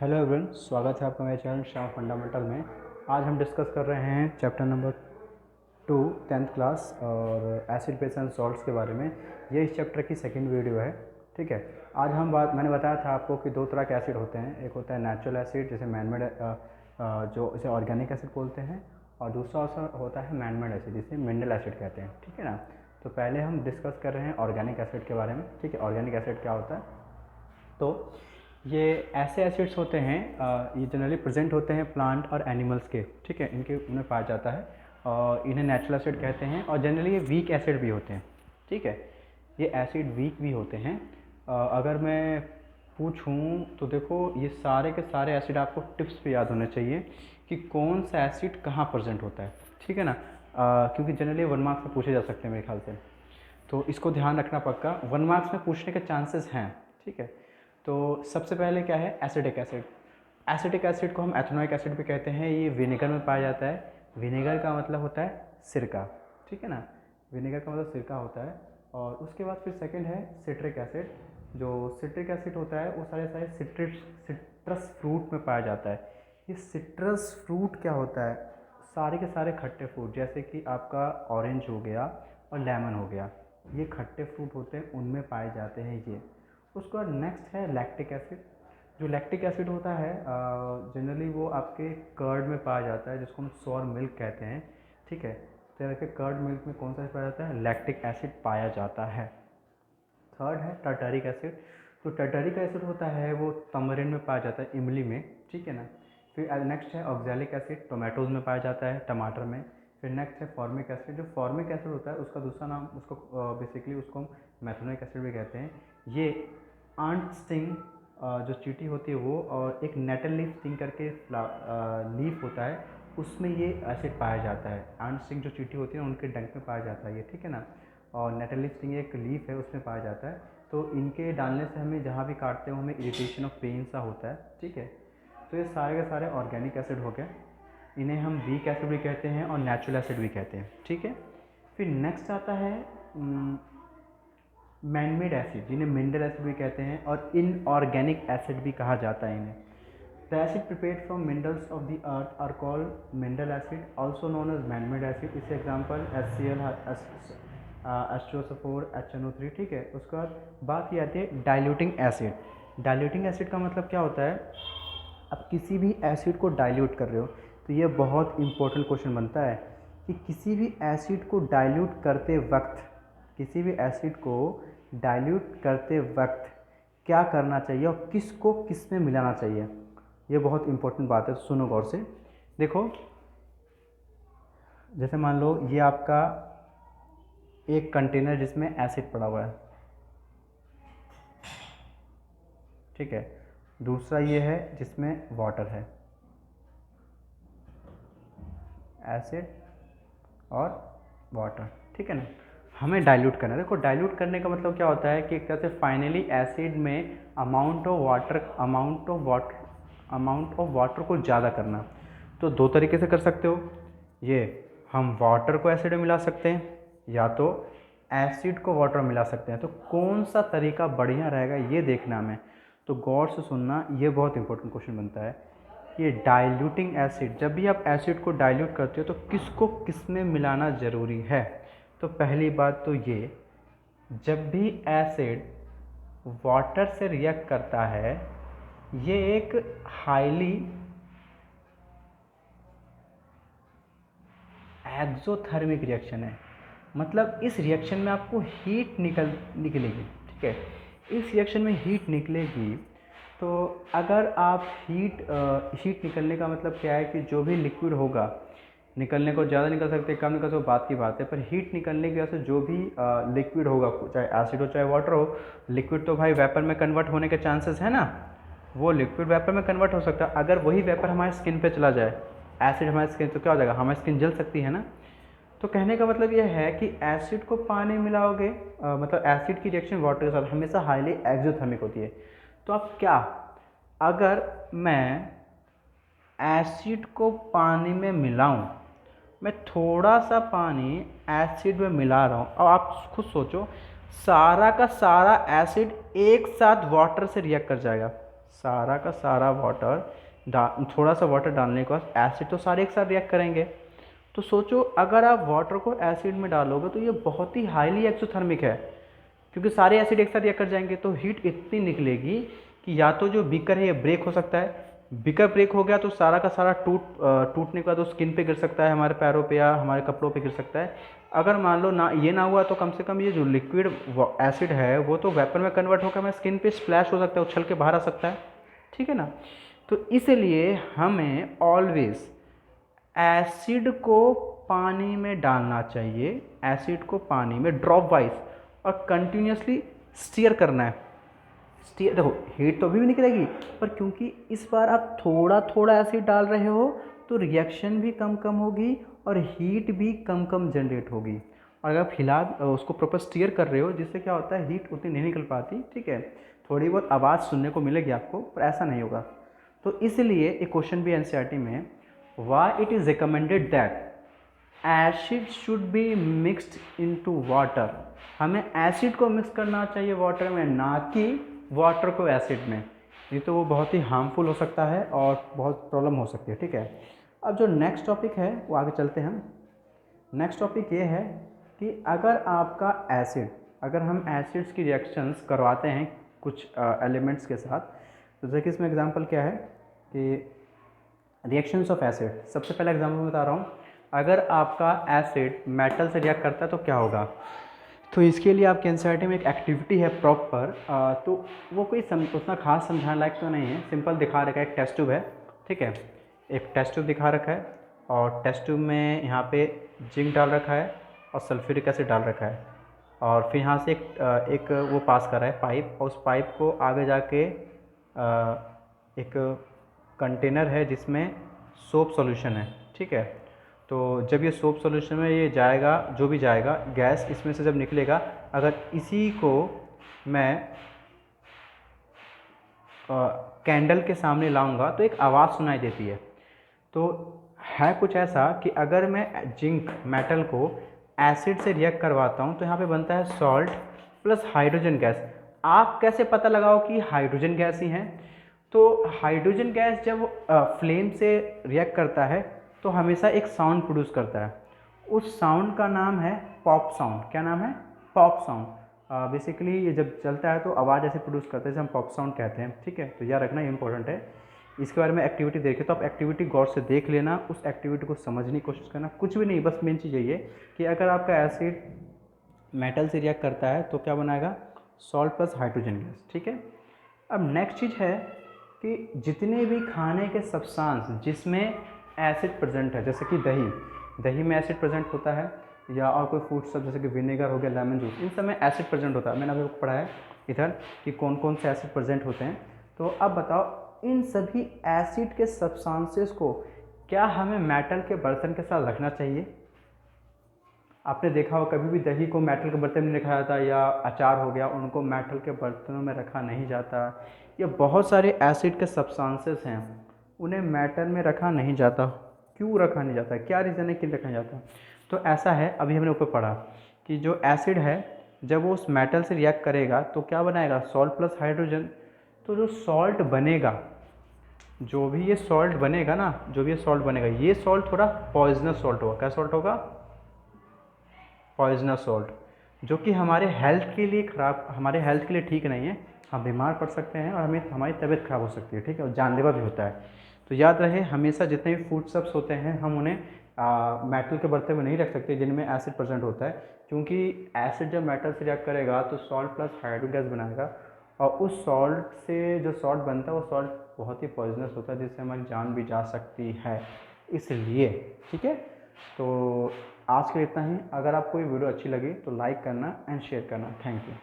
Hello everyone, स्वागत है आपका मेरे चैनल श्याम फंडामेंटल में। आज हम डिस्कस कर रहे हैं चैप्टर नंबर 2 10th क्लास और एसिड बेस एंड सॉल्ट्स के बारे में। ये इस चैप्टर की सेकंड वीडियो है। ठीक है, आज मैंने बताया था आपको कि दो तरह के एसिड होते हैं। एक होता है नेचुरल एसिड, जैसे मैनमेड जो इसे ऑर्गेनिक एसिड बोलते हैं, और दूसरा होता है मैनमेड एसिड, जिसे मिनरल एसिड कहते हैं। ठीक है ना। तो पहले हम डिस्कस कर रहे हैं ऑर्गेनिक एसिड के बारे में। ठीक है, ऑर्गेनिक एसिड क्या होता है। तो ये ऐसे एसिड्स होते हैं, ये जनरली प्रेजेंट होते हैं प्लांट और एनिमल्स के। ठीक है, इनके उन्हें पाया जाता है और इन्हें नेचुरल एसिड कहते हैं। और जनरली ये वीक एसिड भी होते हैं। ठीक है, ये एसिड वीक भी होते हैं। अगर मैं पूछूं तो देखो, ये सारे के सारे एसिड आपको टिप्स पे याद होने चाहिए कि कौन सा एसिड कहाँ प्रेजेंट होता है। ठीक है ना, क्योंकि जनरली 1 मार्क्स में पूछे जा सकते हैं मेरे ख्याल से, तो इसको ध्यान रखना पक्का। 1 मार्क्स में पूछने के चांसेस हैं। ठीक है, तो सबसे पहले क्या है, एसिडिक एसिड। एसिडिक एसिड को हम एथेनोइक एसिड भी कहते हैं। ये विनेगर में पाया जाता है। विनेगर का मतलब होता है सिरका। ठीक है ना, विनेगर का मतलब सिरका होता है। और उसके बाद फिर सेकंड है सिट्रिक एसिड। जो सिट्रिक एसिड होता है वो सारे सिट्रस फ्रूट में पाया जाता है। ये सिट्रस फ्रूट क्या होता है, सारे के सारे खट्टे फ्रूट, जैसे कि आपका ऑरेंज हो गया और लेमन हो गया, ये खट्टे फ्रूट होते हैं, उनमें पाए जाते हैं ये। उसके बाद नेक्स्ट है लैक्टिक एसिड। जो लैक्टिक एसिड होता है जनरली वो आपके कर्ड में पाया जाता है, जिसको हम सोर मिल्क कहते हैं। ठीक है, तो आपके कर्ड मिल्क में कौन सा पाया जाता है, लैक्टिक एसिड पाया जाता है। थर्ड है टार्टारिक एसिड। तो टार्टारिक एसिड होता है वो तमरिन में पाया जाता है, इमली में। ठीक है ना। फिर नेक्स्ट है ऑक्जेलिक एसिड, टोमेटोज़ में पाया जाता है, टमाटर में। फिर नेक्स्ट है फॉर्मिक एसिड। जो फॉर्मिक एसिड होता है उसका दूसरा नाम, उसको बेसिकली उसको हम मैथेनोइक एसिड भी कहते हैं। ये आंट स्टिंग जो चींटी होती है वो, और एक नेटल लीफ स्टिंग करके लीफ होता है, उसमें ये एसिड पाया जाता है। आंट स्टिंग जो चींटी होती है उनके डंक में पाया जाता है ये। ठीक है ना। और नेटल लीफ स्टिंग एक लीफ है, उसमें पाया जाता है। तो इनके डालने से हमें जहाँ भी काटते हो हमें इरिटेशन ऑफ पेन सा होता है। ठीक है, तो ये सारे के सारे ऑर्गेनिक एसिड हो गए। इन्हें हम वीक एसिड भी कहते हैं और नेचुरल एसिड भी कहते हैं। ठीक है, फिर नेक्स्ट आता है मैनमेड एसिड, जिन्हें मिनरल एसिड भी कहते हैं और इनऑर्गेनिक एसिड भी कहा जाता है इन्हें। The acid prepared from minerals of the earth are called mineral acid, also known as manmade acid. इससे एग्जाम्पल HCl, H2SO4, HNO3। ठीक है, उसके बाद बात ये आती है डाइल्यूटिंग एसिड। डाइल्यूटिंग एसिड का मतलब क्या होता है, अब किसी भी एसिड को डाइल्यूट कर रहे हो तो ये बहुत इंपॉर्टेंट क्वेश्चन बनता है कि किसी भी एसिड को डाइल्यूट करते वक्त, किसी भी एसिड को डाइल्यूट करते वक्त क्या करना चाहिए और किसको किस में मिलाना चाहिए, ये बहुत इंपॉर्टेंट बात है। तो सुनो गौर से। देखो, जैसे मान लो ये आपका एक कंटेनर जिसमें एसिड पड़ा हुआ है। ठीक है, दूसरा ये है जिसमें वाटर है, एसिड और वाटर। ठीक है ना, हमें डाइल्यूट करना है। देखो, डाइल्यूट करने का मतलब क्या होता है कि एक तरह से फाइनली एसिड में अमाउंट ऑफ वाटर को ज़्यादा करना। तो दो तरीके से कर सकते हो, ये हम वाटर को एसिड में मिला सकते हैं या तो एसिड को वाटर में मिला सकते हैं। तो कौन सा तरीका बढ़िया रहेगा ये देखना हमें। तो गौर से सुनना, ये बहुत इंपॉर्टेंट क्वेश्चन बनता है। ये डाइल्यूटिंग एसिड, जब भी आप एसिड को डाइल्यूट करते हो तो किसको किस में मिलाना ज़रूरी है। तो पहली बात तो ये, जब भी एसिड वाटर से रिएक्ट करता है, ये एक हाईली एक्सोथर्मिक रिएक्शन है। मतलब इस रिएक्शन में आपको हीट निकलेगी। ठीक है, इस रिएक्शन में हीट निकलेगी। तो अगर आप हीट निकलने का मतलब क्या है कि जो भी लिक्विड होगा, निकलने को ज़्यादा निकल सकते, कम निकल सकते, बात की बात है, पर हीट निकलने की वजह से जो भी लिक्विड होगा, चाहे एसिड हो चाहे वाटर हो, लिक्विड तो भाई वेपर में कन्वर्ट होने के चांसेस है ना, वो लिक्विड वेपर में कन्वर्ट हो सकता है। अगर वही वेपर हमारे स्किन पे चला जाए, एसिड हमारी स्किन, तो क्या हो जाएगा, हमारी स्किन जल सकती है ना। तो कहने का मतलब यह है कि एसिड को पानी मिलाओगे, मतलब एसिड की रिएक्शन वाटर के साथ हमेशा हाईली एक्सोथर्मिक होती है। तो अब क्या, अगर मैं एसिड को पानी में मिलाऊं, मैं थोड़ा सा पानी एसिड में मिला रहा हूँ, अब आप खुद सोचो, सारा का सारा एसिड एक साथ वाटर से रिएक्ट कर जाएगा, सारा का सारा वाटर थोड़ा सा वाटर डालने के बाद एसिड तो सारे एक साथ रिएक्ट करेंगे। तो सोचो अगर आप वाटर को एसिड में डालोगे तो ये बहुत ही हाईली एक्सोथर्मिक है, क्योंकि सारे एसिड एक साथ रिएक्ट कर जाएंगे। तो हीट इतनी निकलेगी कि या तो जो बीकर है ये ब्रेक हो सकता है, बीकर ब्रेक हो गया तो सारा का सारा टूटने के बाद वो स्किन पे गिर सकता है, हमारे पैरों पे या हमारे कपड़ों पे गिर सकता है। अगर मान लो ना ये ना हुआ तो कम से कम ये जो लिक्विड एसिड है वो तो वेपर में कन्वर्ट होकर हमारे स्किन पे स्प्लैश हो सकता है, उछल के बाहर आ सकता है, ठीक है ना। तो इसलिए हमें ऑलवेज एसिड को पानी में डालना चाहिए, एसिड को पानी में ड्रॉप वाइज और कंटिन्यूसली स्टीयर करना है। स्टीयर देखो हीट तो अभी भी निकलेगी, पर क्योंकि इस बार आप थोड़ा थोड़ा एसिड डाल रहे हो तो रिएक्शन भी कम कम होगी और हीट भी कम कम जनरेट होगी। और अगर आप हिला उसको प्रॉपर स्टीयर कर रहे हो जिससे क्या होता है हीट उतनी नहीं निकल पाती, ठीक है, थोड़ी बहुत आवाज़ सुनने को मिलेगी आपको, पर ऐसा नहीं होगा। तो इसलिए एक क्वेश्चन भी एनसीईआरटी में, why it is recommended that acid should be mixed into water, हमें एसिड को मिक्स करना चाहिए वाटर में, ना कि वाटर को एसिड में, नहीं तो वो बहुत ही हार्मफुल हो सकता है और बहुत प्रॉब्लम हो सकती है, ठीक है। अब जो नेक्स्ट टॉपिक है वो आगे चलते हैं हम। नेक्स्ट टॉपिक ये है कि अगर आपका एसिड, अगर हम एसिड्स की रिएक्शंस करवाते हैं कुछ एलिमेंट्स के साथ, तो जैसे कि इसमें एग्जांपल क्या है कि रिएक्शंस ऑफ एसिड, सबसे पहला एग्जांपल बता रहा हूँ। अगर आपका एसिड मेटल से रिएक्ट करता है तो क्या होगा, तो इसके लिए आपके एनसीईआरटी में एक एक्टिविटी है प्रॉपर, तो वो कोई उतना खास समझाने लायक तो नहीं है, सिंपल दिखा रखा है। एक टेस्ट ट्यूब है, ठीक है, एक टेस्ट ट्यूब दिखा रखा है और टेस्ट ट्यूब में यहाँ पे जिंक डाल रखा है और सल्फ्यूरिक एसिड डाल रखा है, और फिर यहाँ से एक वो पास कर रहा है पाइप, और उस पाइप को आगे जाके एक कंटेनर है जिसमें सोप सॉल्यूशन है, ठीक है। तो जब ये सोप सॉल्यूशन में ये जाएगा, जो भी जाएगा गैस इसमें से जब निकलेगा, अगर इसी को मैं कैंडल के सामने लाऊंगा तो एक आवाज़ सुनाई देती है। तो है कुछ ऐसा कि अगर मैं जिंक मेटल को एसिड से रिएक्ट करवाता हूँ तो यहाँ पे बनता है सॉल्ट प्लस हाइड्रोजन गैस। आप कैसे पता लगाओ कि हाइड्रोजन गैस ही है, तो हाइड्रोजन गैस जब फ्लेम से रिएक्ट करता है तो हमेशा एक साउंड प्रोड्यूस करता है, उस साउंड का नाम है पॉप साउंड। क्या नाम है? Pop sound. बेसिकली ये जब चलता है तो आवाज़ ऐसे प्रोड्यूस करते हैं, जैसे हम पॉप साउंड कहते हैं, ठीक है। तो याद रखना, ये इंपॉर्टेंट है। इसके बारे में एक्टिविटी देखें तो आप एक्टिविटी गौर से देख लेना, उस एक्टिविटी को समझने की कोशिश करना, कुछ भी नहीं, बस मेन चीज़ यही है कि अगर आपका एसिड मेटल से रिएक्ट करता है तो क्या बनाएगा? सॉल्ट प्लस हाइड्रोजन गैस, ठीक है। अब नेक्स्ट चीज़ है कि जितने भी खाने के सब्सटेंस जिसमें एसिड प्रेजेंट है, जैसे कि दही में एसिड प्रेजेंट होता है, या और कोई फूड सब जैसे कि विनेगर हो गया, लेमन जूस, इन सब में एसिड प्रेजेंट होता है। मैंने अभी पढ़ा है इधर कि कौन कौन से एसिड प्रेजेंट होते हैं। तो अब बताओ इन सभी एसिड के सब्सटेंसेस को क्या हमें मेटल के बर्तन के साथ रखना चाहिए? आपने देखा हो कभी भी दही को मेटल के बर्तन में रखा जाता, या अचार हो गया उनको मेटल के बर्तनों में रखा नहीं जाता, या बहुत सारे एसिड के सब्सटेंसेस हैं उन्हें मेटल में रखा नहीं जाता। क्यों रखा नहीं जाता? क्या रीज़न है कि रखा नहीं जाता? तो ऐसा है, अभी हमने ऊपर पढ़ा कि जो एसिड है जब वो उस मेटल से रिएक्ट करेगा तो क्या बनाएगा? Salt plus hydrogen. तो जो सॉल्ट बनेगा, जो भी ये सॉल्ट बनेगा ना, जो भी ये सॉल्ट बनेगा, ये सॉल्ट थोड़ा पॉइजनस सॉल्ट होगा। क्या सॉल्ट होगा? पॉइजनस सॉल्ट, जो कि हमारे हेल्थ के लिए खराब, हमारे हेल्थ के लिए ठीक नहीं है। हम बीमार पड़ सकते हैं और हमारी तबीयत खराब हो सकती है, ठीक है, और जानलेवा भी होता है। तो याद रहे, हमेशा जितने भी फूड सब्स होते हैं हम उन्हें मेटल के बर्तन में नहीं रख सकते जिनमें एसिड प्रेजेंट होता है, क्योंकि एसिड जब मेटल से रिएक्ट करेगा तो सॉल्ट प्लस हाइड्रोजन गैस बनाएगा, और उस सॉल्ट से जो सॉल्ट बनता है वो सॉल्ट बहुत ही पॉइजनस होता है, जिससे हमारी जान भी जा सकती है, इसलिए, ठीक है। तो आज के लिए इतना ही। अगर आपको ये वीडियो अच्छी लगी तो लाइक करना एंड शेयर करना। Thank you.